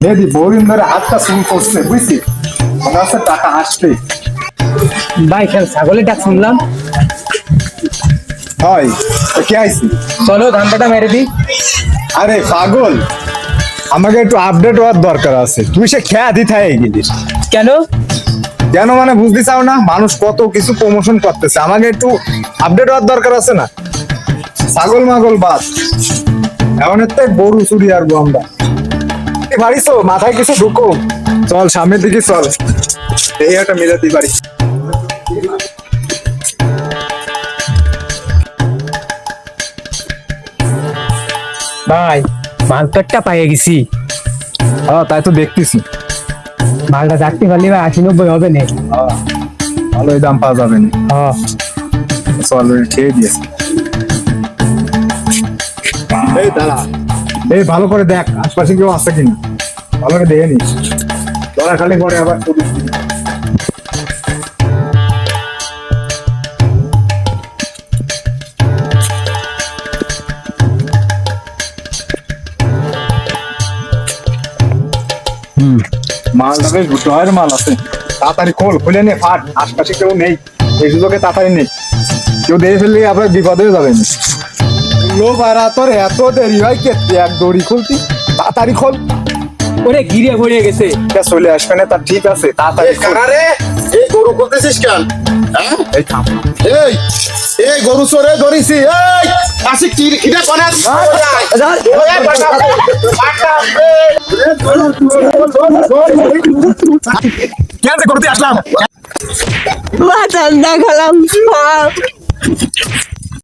মেহেদি বহুদিন ধরে হাতটা শুরু করছে বুঝছি, মনে হচ্ছে টাকা আসবে। ভাই খেল ছাগলের ডাক শুনলাম। হয় তো কে আইছি? চলো ধানটা মেরে দিই। আরে পাগল, আমাকে একটু আপডেট হওয়ার দরকার আছে। তুই সে খেয়া দি থাকে গেলিস কেন? কেন মানে বুঝতে চাও না? মানুষ কত কিছু প্রমোশন করতেছে, আমাকে একটু আপডেট হওয়ার দরকার আছে না? ছাগল মাগল বাদ, এমন একটা গরু চুরি আরবো আমরা। বাড়িছো মাথায় কিছু ঢুকো, চল সামনের দিকে চল, এই একটা মিলাতি বাড়ি। ভাই মাল তো একটা পাইয়ে গেছি। হ্যাঁ তাই তো দেখতেছি। মালটা চাকরি পারলি ভাই 80-90 হবে না। হ্যাঁ, ভালোই দাম পাওয়া যাবে না। হ্যাঁ চল খেয়ে দিয়েছে। এই দাঁড়া, এই ভালো করে দেখ আশপাশে কেউ আছে কিনা, ভালো করে দেখে নিস। ধরা খালি পরে আবার পুলিশ দিবি। মালটা বেশ ডয়ের মাল আছে, তাড়াতাড়ি খোল, খুলে নে ফাট, আশপাশে কেউ নেই, এই সুযোগে তাড়াতাড়ি নেই, কেউ দেখে ফেললে আবার বিপদ হয়ে যাবে। লো বারা, তোর এত দেরি হয় কে? এক দড়ি খুলতি, তাড়াতাড়ি খোল। ওরে গিরে ভরে গেছে। কে চলে আসবে না তার ঠিক আছে, তাড়াতাড়ি খোল। কারারে এই গরু করতেছিস কেন? হ্যাঁ এই থাম। এই এই গরু চোরে ধরিছি। এই আসি কি কিটা কোনা কেন যে করতে আসলাম? মা ঠান্ডা খেলাম